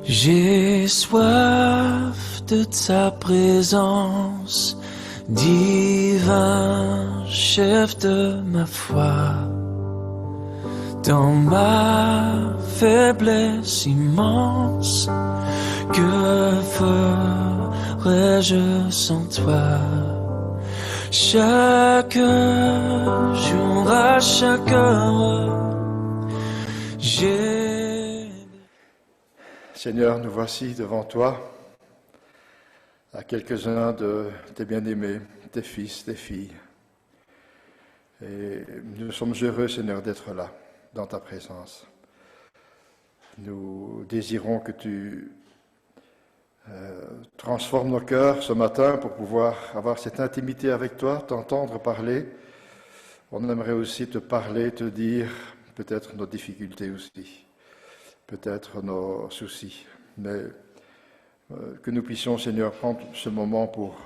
J'ai soif de ta présence, divin chef de ma foi. Dans ma faiblesse immense, que ferais-je sans toi? Chaque jour, à chaque heure, j'ai... Seigneur, nous voici devant toi, à quelques-uns de tes bien-aimés, tes fils, tes filles. Et nous sommes heureux, Seigneur, d'être là, dans ta présence. Nous désirons que tu transformes nos cœurs ce matin pour pouvoir avoir cette intimité avec toi, t'entendre parler. On aimerait aussi te parler, te dire peut-être nos difficultés aussi, peut-être nos soucis, mais que nous puissions, Seigneur, prendre ce moment pour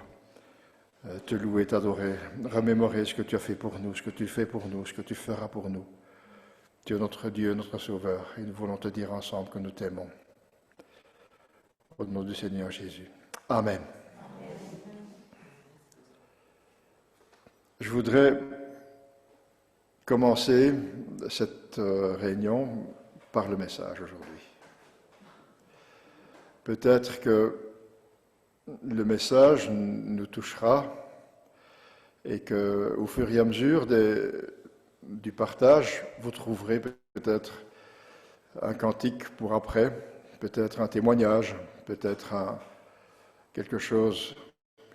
te louer, t'adorer, remémorer ce que tu as fait pour nous, ce que tu fais pour nous, ce que tu feras pour nous. Tu es notre Dieu, notre Sauveur, et nous voulons te dire ensemble que nous t'aimons. Au nom du Seigneur Jésus. Amen. Je voudrais commencer cette réunion par le message aujourd'hui. Peut-être que le message nous touchera et qu'au fur et à mesure du partage, vous trouverez peut-être un cantique pour après, peut-être un témoignage, peut-être quelque chose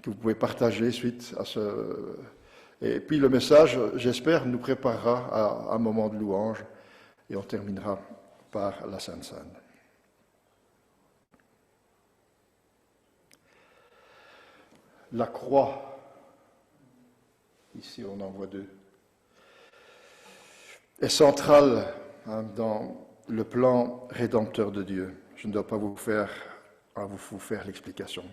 que vous pouvez partager suite à ce... Et puis le message, j'espère, nous préparera à un moment de louange et on terminera par la Sainte Seine. La croix, ici on en voit deux, est centrale dans le plan rédempteur de Dieu. Je ne dois pas vous faire l'explication.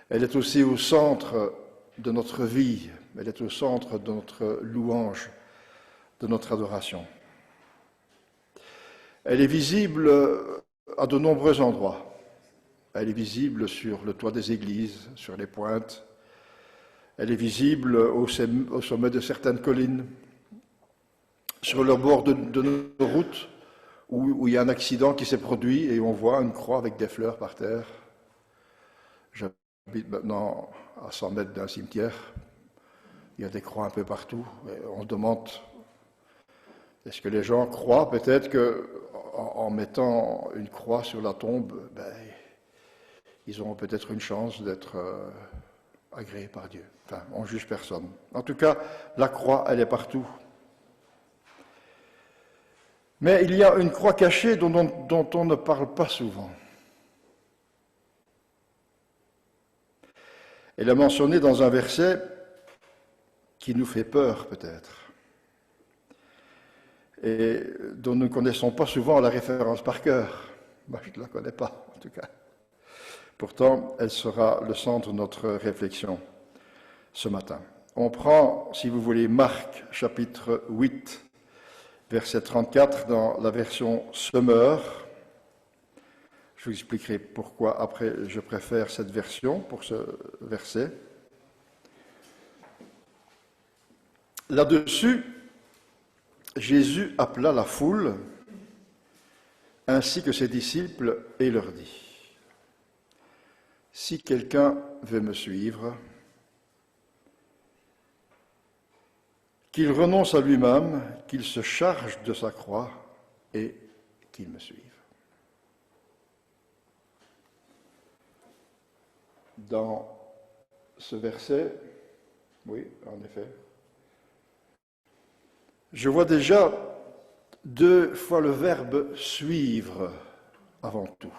Elle est aussi au centre de notre vie, elle est au centre de notre louange, de notre adoration. Elle est visible à de nombreux endroits. Elle est visible sur le toit des églises, sur les pointes. Elle est visible au sommet de certaines collines, sur le bord de nos routes, où il y a un accident qui s'est produit et on voit une croix avec des fleurs par terre. J'habite maintenant à 100 mètres d'un cimetière. Il y a des croix un peu partout. Et on se demande, est-ce que les gens croient peut-être qu'en mettant une croix sur la tombe, ils auront peut-être une chance d'être agréés par Dieu. Enfin, on ne juge personne. En tout cas, la croix, elle est partout. Mais il y a une croix cachée dont on ne parle pas souvent. Elle est mentionnée dans un verset qui nous fait peur peut-être, et dont nous ne connaissons pas souvent la référence par cœur. Moi, je ne la connais pas, en tout cas. Pourtant, elle sera le centre de notre réflexion ce matin. On prend, si vous voulez, Marc, chapitre 8, verset 34, dans la version Semeur. Je vous expliquerai pourquoi après je préfère cette version pour ce verset. Là-dessus, Jésus appela la foule ainsi que ses disciples et leur dit: si quelqu'un veut me suivre, qu'il renonce à lui-même, qu'il se charge de sa croix et qu'il me suive. Dans ce verset, oui, en effet, je vois déjà 2 fois le verbe suivre avant tout.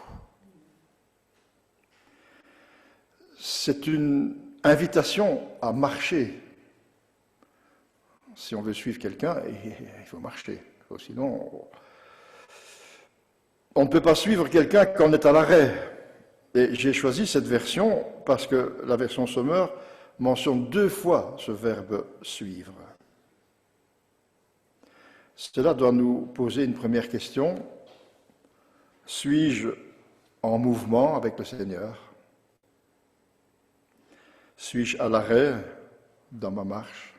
C'est une invitation à marcher. Si on veut suivre quelqu'un, il faut marcher. Sinon, on ne peut pas suivre quelqu'un quand on est à l'arrêt. Et j'ai choisi cette version parce que la version Semeur mentionne 2 fois ce verbe suivre. Cela doit nous poser une première question. Suis-je en mouvement avec le Seigneur? Suis-je à l'arrêt dans ma marche?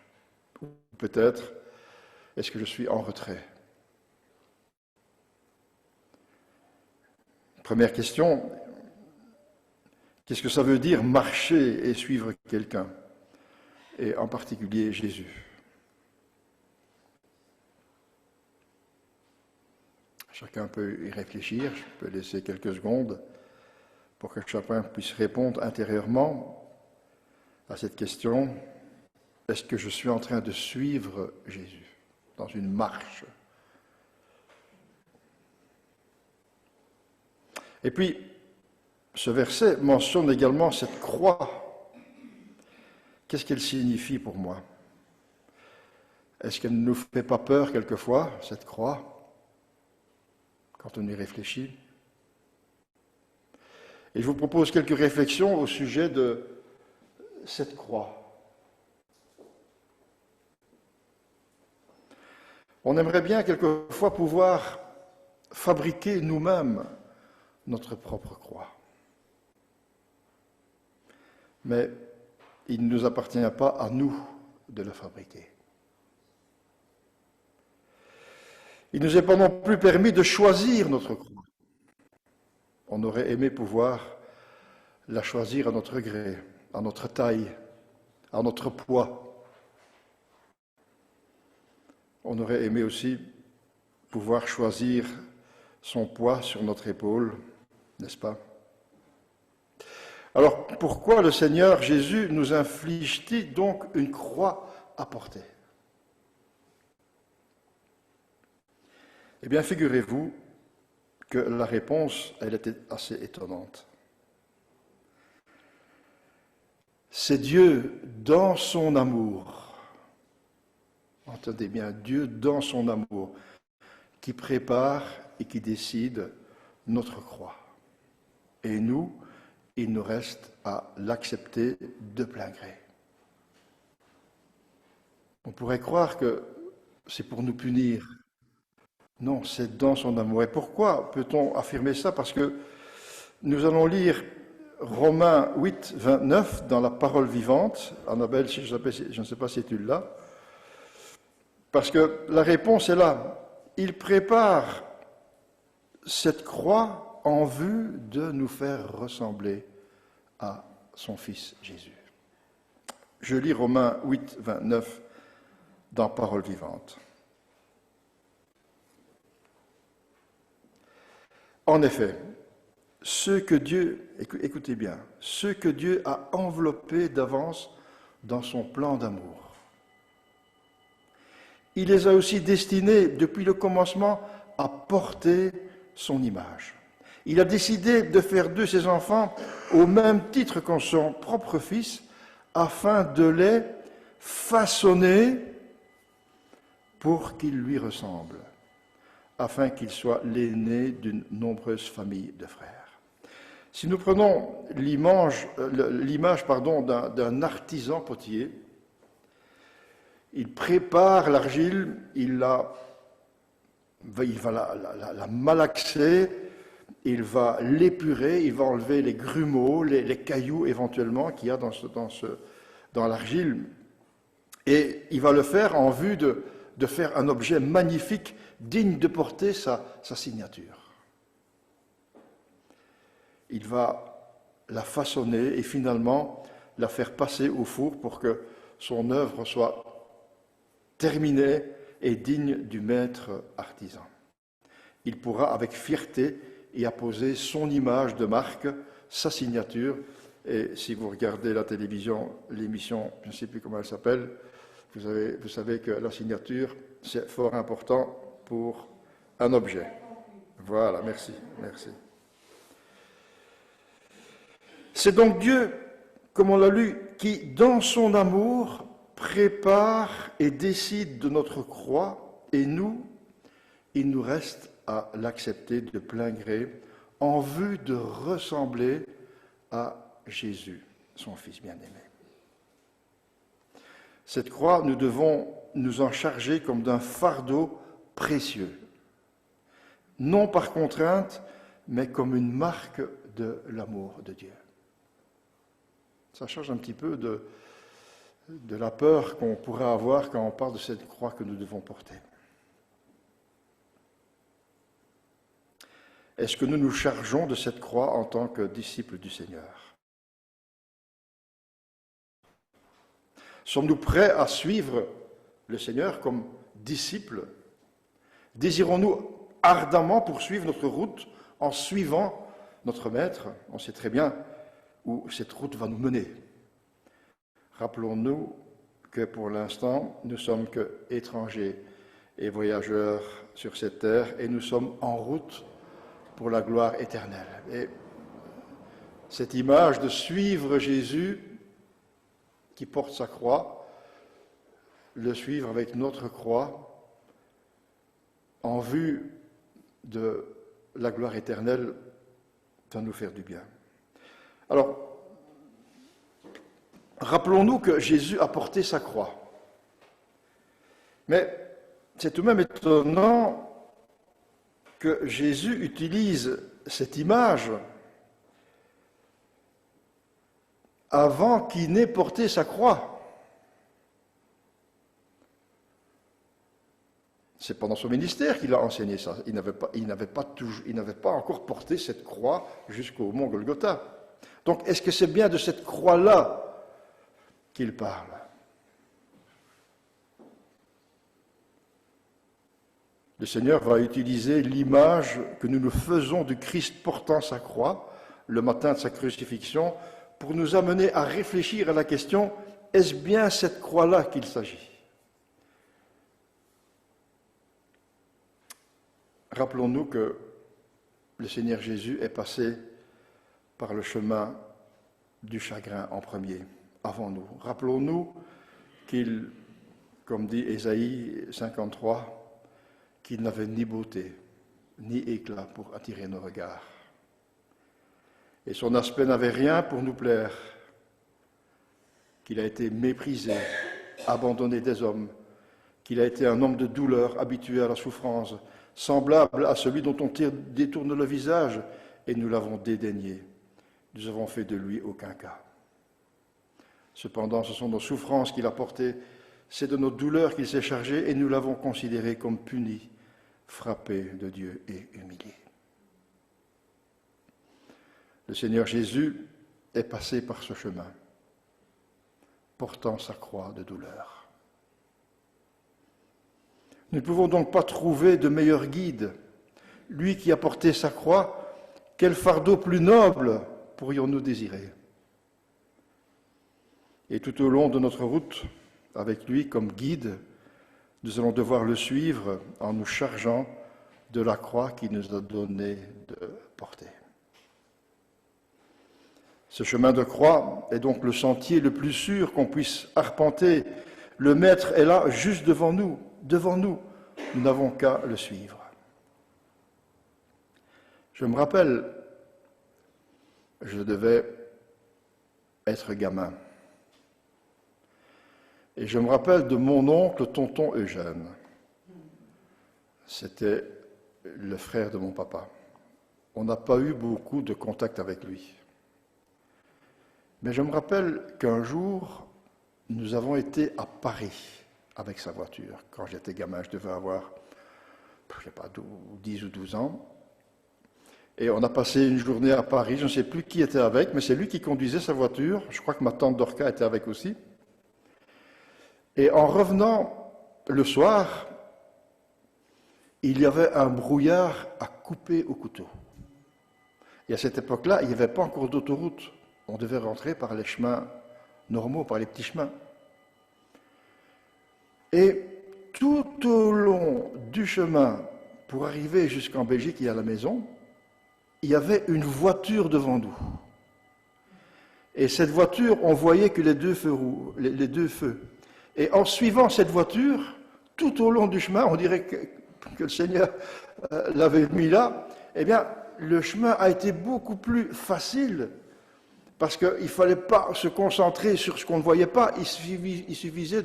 Ou peut-être, est-ce que je suis en retrait? Première question, qu'est-ce que ça veut dire marcher et suivre quelqu'un, et en particulier Jésus? Chacun peut y réfléchir, je peux laisser quelques secondes pour que chacun puisse répondre intérieurement à cette question. Est-ce que je suis en train de suivre Jésus dans une marche? Et puis, ce verset mentionne également cette croix. Qu'est-ce qu'elle signifie pour moi? Est-ce qu'elle ne nous fait pas peur quelquefois, cette croix, quand on y réfléchit? Et je vous propose quelques réflexions au sujet de cette croix. On aimerait bien quelquefois pouvoir fabriquer nous-mêmes notre propre croix. Mais il ne nous appartient pas à nous de la fabriquer. Il ne nous est pas non plus permis de choisir notre croix. On aurait aimé pouvoir la choisir à notre gré, à notre taille, à notre poids. On aurait aimé aussi pouvoir choisir son poids sur notre épaule, n'est-ce pas? Alors, pourquoi le Seigneur Jésus nous inflige-t-il donc une croix à porter? Eh bien, figurez-vous que la réponse, elle était assez étonnante. C'est Dieu dans son amour, entendez bien, Dieu dans son amour, qui prépare et qui décide notre croix. Et nous, il nous reste à l'accepter de plein gré. On pourrait croire que c'est pour nous punir. Non, c'est dans son amour. Et pourquoi peut-on affirmer ça? Parce que nous allons lire Romains 8, 29 dans la Parole vivante. Annabelle, je ne sais pas si tu l'as. Parce que la réponse est là. Il prépare cette croix en vue de nous faire ressembler à son Fils Jésus. Je lis Romains 8, 29 dans Parole vivante. En effet, écoutez bien, ceux que Dieu a enveloppés d'avance dans son plan d'amour, il les a aussi destinés depuis le commencement à porter son image. Il a décidé de faire d'eux ses enfants au même titre qu'en son propre Fils, afin de les façonner pour qu'ils lui ressemblent, afin qu'il soit l'aîné d'une nombreuse famille de frères. Si nous prenons l'image d'un artisan potier, il prépare l'argile, il va la malaxer, il va l'épurer, il va enlever les grumeaux, les cailloux éventuellement qu'il y a dans l'argile, et il va le faire en vue de faire un objet magnifique, digne de porter sa signature. Il va la façonner et finalement la faire passer au four pour que son œuvre soit terminée et digne du maître artisan. Il pourra avec fierté y apposer son image de marque, sa signature. Et si vous regardez la télévision, l'émission, je ne sais plus comment elle s'appelle, vous savez que la signature, c'est fort important pour un objet. Voilà, merci. C'est donc Dieu, comme on l'a lu, qui, dans son amour, prépare et décide de notre croix, et nous, il nous reste à l'accepter de plein gré, en vue de ressembler à Jésus, son Fils bien-aimé. Cette croix, nous devons nous en charger comme d'un fardeau précieux, non par contrainte, mais comme une marque de l'amour de Dieu. Ça change un petit peu de la peur qu'on pourrait avoir quand on parle de cette croix que nous devons porter. Est-ce que nous nous chargeons de cette croix en tant que disciples du Seigneur? Sommes-nous prêts à suivre le Seigneur comme disciples? Désirons-nous ardemment poursuivre notre route en suivant notre Maître? On sait très bien où cette route va nous mener. Rappelons-nous que pour l'instant, nous sommes que étrangers et voyageurs sur cette terre et nous sommes en route pour la gloire éternelle. Et cette image de suivre Jésus qui porte sa croix, le suivre avec notre croix en vue de la gloire éternelle va nous faire du bien. Alors, rappelons-nous que Jésus a porté sa croix. Mais c'est tout de même étonnant que Jésus utilise cette image avant qu'il n'ait porté sa croix. C'est pendant son ministère qu'il a enseigné ça. Il n'avait pas encore porté cette croix jusqu'au mont Golgotha. Donc, est-ce que c'est bien de cette croix-là qu'il parle? Le Seigneur va utiliser l'image que nous nous faisons du Christ portant sa croix le matin de sa crucifixion pour nous amener à réfléchir à la question, est-ce bien cette croix-là qu'il s'agit? Rappelons-nous que le Seigneur Jésus est passé par le chemin du chagrin en premier, avant nous. Rappelons-nous qu'il, comme dit Ésaïe 53, qu'il n'avait ni beauté, ni éclat pour attirer nos regards. Et son aspect n'avait rien pour nous plaire, qu'il a été méprisé, abandonné des hommes, qu'il a été un homme de douleur, habitué à la souffrance, semblable à celui dont on détourne le visage, et nous l'avons dédaigné. Nous avons fait de lui aucun cas. Cependant, ce sont nos souffrances qu'il a portées, c'est de nos douleurs qu'il s'est chargé, et nous l'avons considéré comme puni, frappé de Dieu et humilié. Le Seigneur Jésus est passé par ce chemin, portant sa croix de douleur. Nous ne pouvons donc pas trouver de meilleur guide. Lui qui a porté sa croix, quel fardeau plus noble pourrions-nous désirer? Et tout au long de notre route, avec lui comme guide, nous allons devoir le suivre en nous chargeant de la croix qu'il nous a donné de porter. Ce chemin de croix est donc le sentier le plus sûr qu'on puisse arpenter. Le Maître est là, juste devant nous. Nous n'avons qu'à le suivre. Je me rappelle, je devais être gamin. Et je me rappelle de mon oncle, tonton Eugène. C'était le frère de mon papa. On n'a pas eu beaucoup de contact avec lui. Mais je me rappelle qu'un jour, nous avons été à Paris avec sa voiture. Quand j'étais gamin, je devais avoir, je ne sais pas, 10 ou 12 ans. Et on a passé une journée à Paris, je ne sais plus qui était avec, mais c'est lui qui conduisait sa voiture. Je crois que ma tante Dorca était avec aussi. Et en revenant le soir, il y avait un brouillard à couper au couteau. Et à cette époque-là, il n'y avait pas encore d'autoroute. On devait rentrer par les chemins normaux, par les petits chemins. Et tout au long du chemin, pour arriver jusqu'en Belgique et à la maison, il y avait une voiture devant nous. Et cette voiture, on voyait que les deux feux. Et en suivant cette voiture, tout au long du chemin, on dirait que le Seigneur l'avait mis là, eh bien, le chemin a été beaucoup plus facile, parce qu'il ne fallait pas se concentrer sur ce qu'on ne voyait pas, il suffisait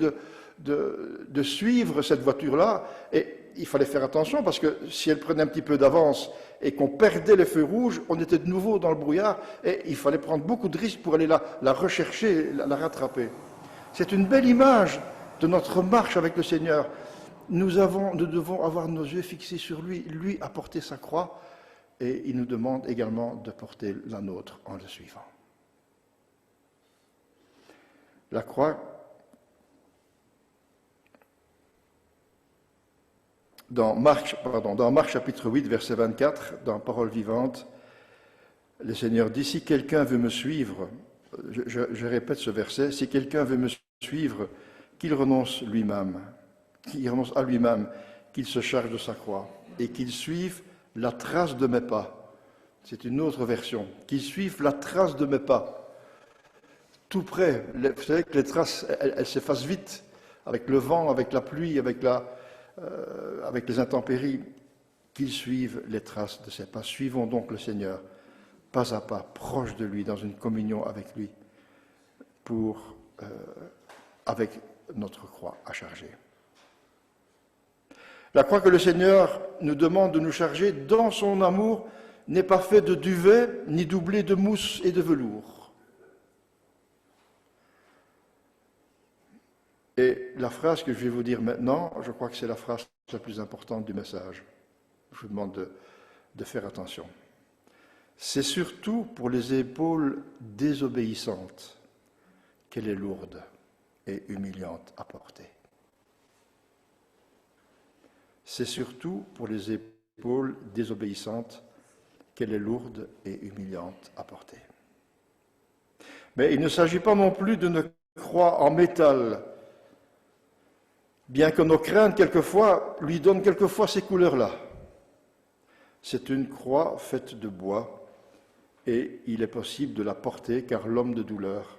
de suivre cette voiture-là, et il fallait faire attention parce que si elle prenait un petit peu d'avance et qu'on perdait les feux rouges, on était de nouveau dans le brouillard et il fallait prendre beaucoup de risques pour aller la rechercher, la rattraper. C'est une belle image de notre marche avec le Seigneur. Nous devons avoir nos yeux fixés sur lui. Lui a porté sa croix et il nous demande également de porter la nôtre en le suivant. La croix, dans Marc chapitre 8, verset 24, dans Parole vivante, le Seigneur dit, si quelqu'un veut me suivre, je répète ce verset, si quelqu'un veut me suivre, qu'il renonce à lui-même, qu'il se charge de sa croix et qu'il suive la trace de mes pas. C'est une autre version. Qu'il suive la trace de mes pas. Tout près. Vous savez que les traces, elles s'effacent vite, avec le vent, avec la pluie, avec les intempéries. Qu'ils suivent les traces de ses pas. Suivons donc le Seigneur, pas à pas, proche de lui, dans une communion avec lui, avec notre croix à charger. La croix que le Seigneur nous demande de nous charger dans son amour n'est pas faite de duvet, ni doublée de mousse et de velours. Et la phrase que je vais vous dire maintenant, je crois que c'est la phrase la plus importante du message. Je vous demande de faire attention. C'est surtout pour les épaules désobéissantes qu'elle est lourde et humiliante à porter. C'est surtout pour les épaules désobéissantes qu'elle est lourde et humiliante à porter. Mais il ne s'agit pas non plus d'une croix en métal, bien que nos craintes, quelquefois, lui donnent quelquefois ces couleurs-là. C'est une croix faite de bois, et il est possible de la porter, car l'homme de douleur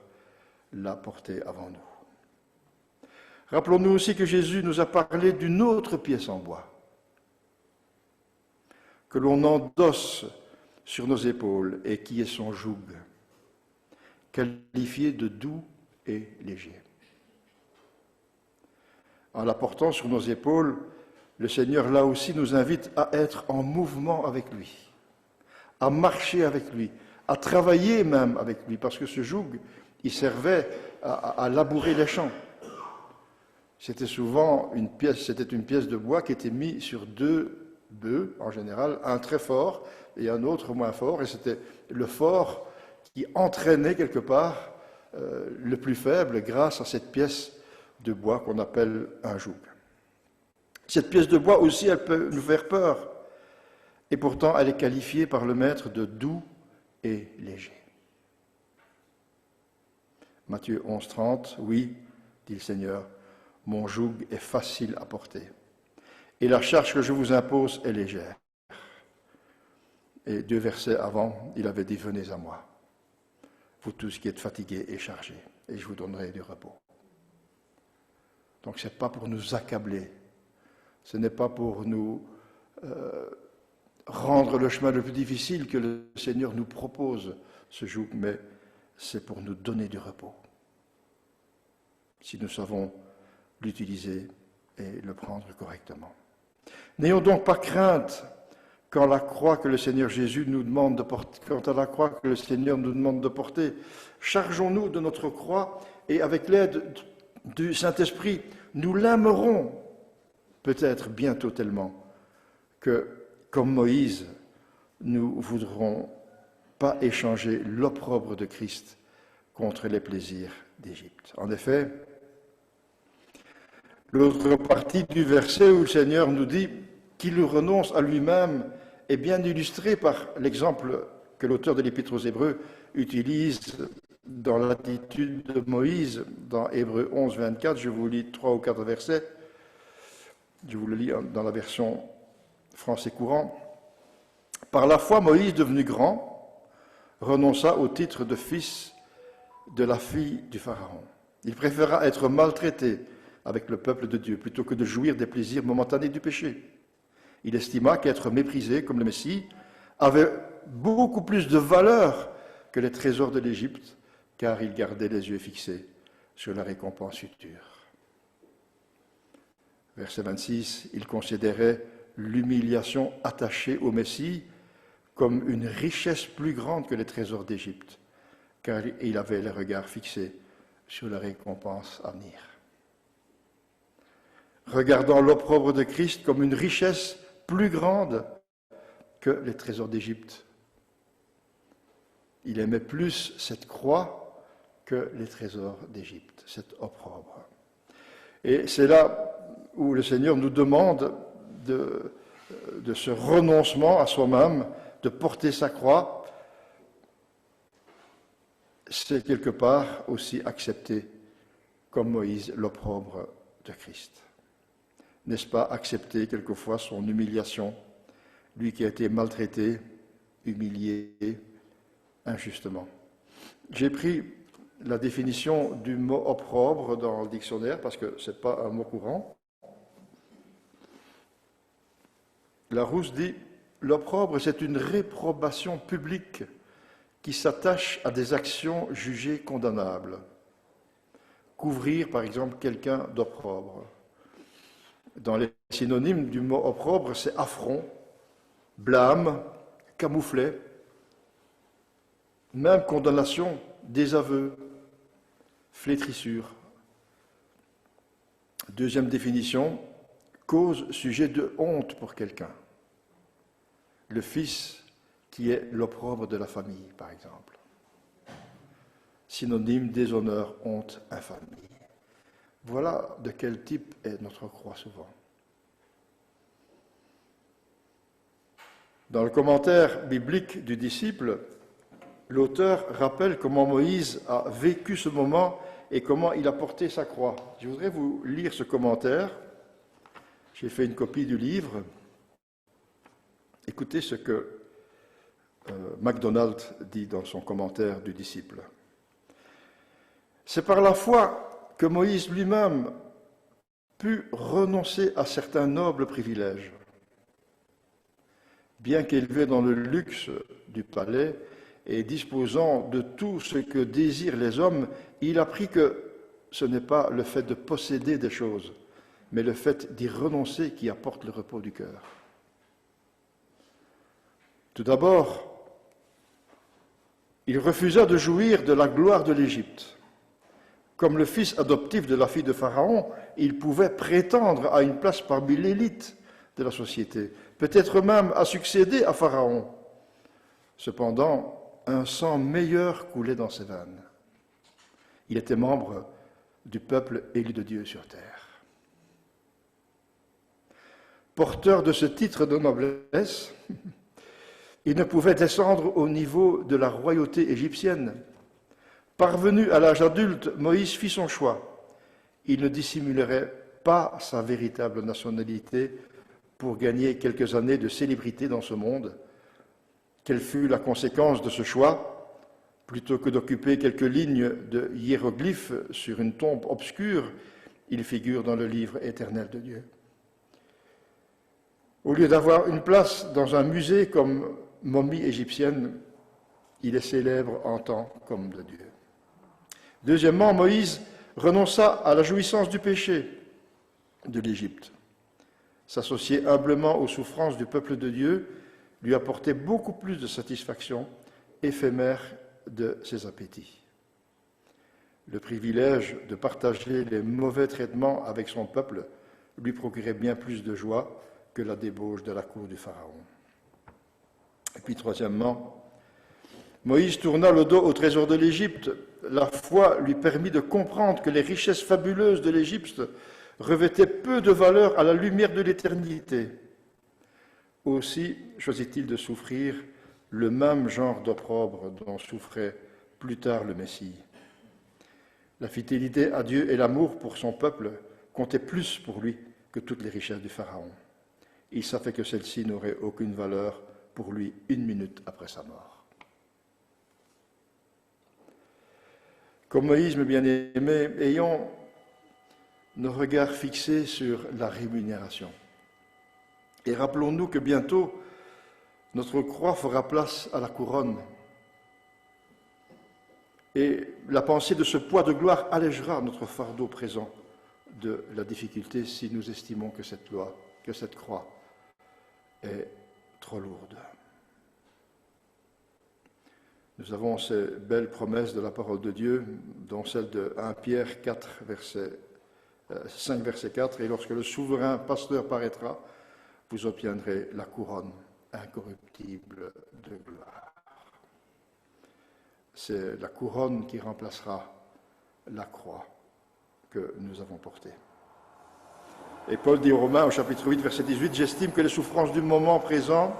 l'a portée avant nous. Rappelons-nous aussi que Jésus nous a parlé d'une autre pièce en bois, que l'on endosse sur nos épaules et qui est son joug, qualifié de doux et léger. En la portant sur nos épaules, le Seigneur, là aussi, nous invite à être en mouvement avec lui, à marcher avec lui, à travailler même avec lui, parce que ce joug, il servait à labourer les champs. C'était une pièce de bois qui était mise sur deux bœufs, en général, un très fort et un autre moins fort, et c'était le fort qui entraînait quelque part le plus faible grâce à cette pièce de bois qu'on appelle un joug. Cette pièce de bois aussi, elle peut nous faire peur, et pourtant elle est qualifiée par le Maître de doux et léger. Matthieu 11,30, oui, dit le Seigneur, mon joug est facile à porter, et la charge que je vous impose est légère. Et 2 versets avant, il avait dit, venez à moi, vous tous qui êtes fatigués et chargés, et je vous donnerai du repos. Donc ce n'est pas pour nous accabler, ce n'est pas pour nous rendre le chemin le plus difficile que le Seigneur nous propose ce joug, mais c'est pour nous donner du repos, si nous savons l'utiliser et le prendre correctement. N'ayons donc pas crainte quand la croix que le Seigneur Jésus nous demande de porter, quant à la croix que le Seigneur nous demande de porter. Chargeons-nous de notre croix et avec l'aide du Saint-Esprit, nous l'aimerons peut-être bientôt tellement que, comme Moïse, nous ne voudrons pas échanger l'opprobre de Christ contre les plaisirs d'Égypte. En effet, l'autre partie du verset où le Seigneur nous dit qu'il renonce à lui-même est bien illustrée par l'exemple que l'auteur de l'Épître aux Hébreux utilise dans l'attitude de Moïse dans Hébreux 11, 24. Je vous lis 3 ou 4 versets. Je vous le lis dans la version français courant. Par la foi, Moïse, devenu grand, renonça au titre de fils de la fille du Pharaon. Il préféra être maltraité avec le peuple de Dieu plutôt que de jouir des plaisirs momentanés du péché. Il estima qu'être méprisé comme le Messie avait beaucoup plus de valeur que les trésors de l'Égypte, car il gardait les yeux fixés sur la récompense future. Verset 26, il considérait l'humiliation attachée au Messie comme une richesse plus grande que les trésors d'Égypte, car il avait les regards fixés sur la récompense à venir. Regardant l'opprobre de Christ comme une richesse plus grande que les trésors d'Égypte. Il aimait plus cette croix que les trésors d'Égypte, cet opprobre. Et c'est là où le Seigneur nous demande de ce renoncement à soi-même, de porter sa croix. C'est quelque part aussi accepter, comme Moïse, l'opprobre de Christ. N'est-ce pas accepter quelquefois son humiliation, lui qui a été maltraité, humilié injustement? J'ai pris la définition du mot opprobre dans le dictionnaire parce que ce n'est pas un mot courant. Larousse dit « L'opprobre, c'est une réprobation publique qui s'attache à des actions jugées condamnables. Couvrir, par exemple, quelqu'un d'opprobre. Dans les synonymes du mot opprobre, c'est affront, blâme, camouflet, même condamnation, désaveu, flétrissure. Deuxième définition, cause sujet de honte pour quelqu'un. Le fils qui est l'opprobre de la famille, par exemple. Synonyme, déshonneur, honte, infamie. Voilà de quel type est notre croix souvent. Dans le commentaire biblique du disciple, l'auteur rappelle comment Moïse a vécu ce moment et comment il a porté sa croix. Je voudrais vous lire ce commentaire. J'ai fait une copie du livre. Écoutez ce que MacDonald dit dans son commentaire du disciple. C'est par la foi que Moïse lui-même put renoncer à certains nobles privilèges. Bien qu'élevé dans le luxe du palais et disposant de tout ce que désirent les hommes, il apprit que ce n'est pas le fait de posséder des choses, mais le fait d'y renoncer qui apporte le repos du cœur. Tout d'abord, il refusa de jouir de la gloire de l'Égypte. Comme le fils adoptif de la fille de Pharaon, il pouvait prétendre à une place parmi l'élite de la société, peut-être même à succéder à Pharaon. Cependant, un sang meilleur coulait dans ses veines. Il était membre du peuple élu de Dieu sur terre. Porteur de ce titre de noblesse, il ne pouvait descendre au niveau de la royauté égyptienne. Parvenu à l'âge adulte, Moïse fit son choix. Il ne dissimulerait pas sa véritable nationalité pour gagner quelques années de célébrité dans ce monde. Quelle fut la conséquence de ce choix? Plutôt que d'occuper quelques lignes de hiéroglyphes sur une tombe obscure, il figure dans le livre éternel de Dieu. Au lieu d'avoir une place dans un musée comme momie égyptienne, il est célèbre en tant qu'homme de Dieu. Deuxièmement, Moïse renonça à la jouissance du péché de l'Égypte. S'associer humblement aux souffrances du peuple de Dieu lui apportait beaucoup plus de satisfaction éphémère de ses appétits. Le privilège de partager les mauvais traitements avec son peuple lui procurait bien plus de joie que la débauche de la cour du Pharaon. Et puis troisièmement, Moïse tourna le dos au trésor de l'Égypte. La foi lui permit de comprendre que les richesses fabuleuses de l'Égypte revêtaient peu de valeur à la lumière de l'éternité. Aussi choisit-il de souffrir le même genre d'opprobre dont souffrait plus tard le Messie. La fidélité à Dieu et l'amour pour son peuple comptaient plus pour lui que toutes les richesses du Pharaon. Il savait que celle-ci n'aurait aucune valeur pour lui une minute après sa mort. Comme Moïse, mes bien-aimés, ayons nos regards fixés sur la rémunération. Et rappelons-nous que bientôt, notre croix fera place à la couronne. Et la pensée de ce poids de gloire allégera notre fardeau présent de la difficulté si nous estimons que cette loi, que cette croix est trop lourde. Nous avons ces belles promesses de la parole de Dieu, dont celle de 1 Pierre 4, 5, verset 4, « Et lorsque le souverain pasteur paraîtra, vous obtiendrez la couronne incorruptible de gloire. » C'est la couronne qui remplacera la croix que nous avons portée. Et Paul dit aux Romains, au chapitre 8, verset 18, « J'estime que les souffrances du moment présent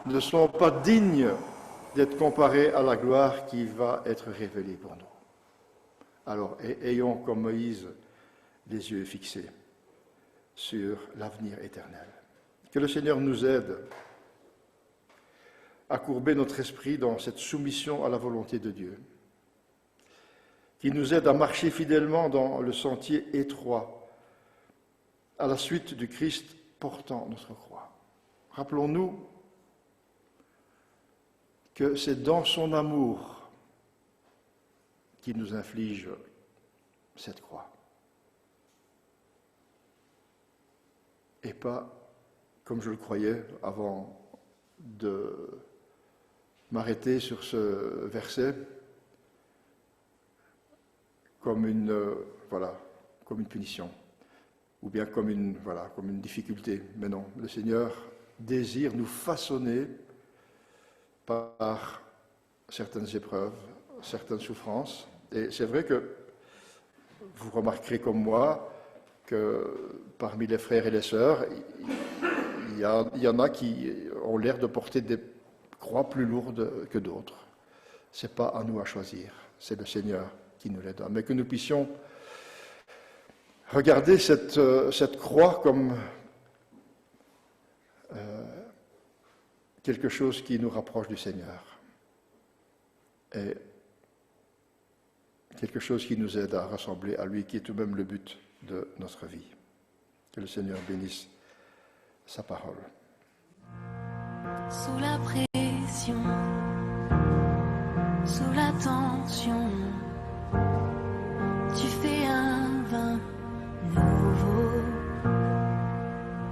ne sont pas dignes d'être comparées à la gloire qui va être révélée pour nous. » Alors, ayons comme Moïse les yeux fixés sur l'avenir éternel. Que le Seigneur nous aide à courber notre esprit dans cette soumission à la volonté de Dieu, qu'il nous aide à marcher fidèlement dans le sentier étroit, à la suite du Christ portant notre croix. Rappelons-nous que c'est dans son amour qu'il nous inflige cette croix. Et pas, comme je le croyais avant de m'arrêter sur ce verset, comme une punition, ou bien comme une difficulté. Mais non, le Seigneur désire nous façonner par certaines épreuves, certaines souffrances. Et c'est vrai que vous remarquerez comme moi que parmi les frères et les sœurs, il y en a qui ont l'air de porter des croix plus lourdes que d'autres. Ce n'est pas à nous à choisir, c'est le Seigneur qui nous les donne. Mais que nous puissions regarder cette croix comme quelque chose qui nous rapproche du Seigneur et quelque chose qui nous aide à ressembler à lui, qui est tout de même le but de notre vie. Que le Seigneur bénisse sa parole. Sous la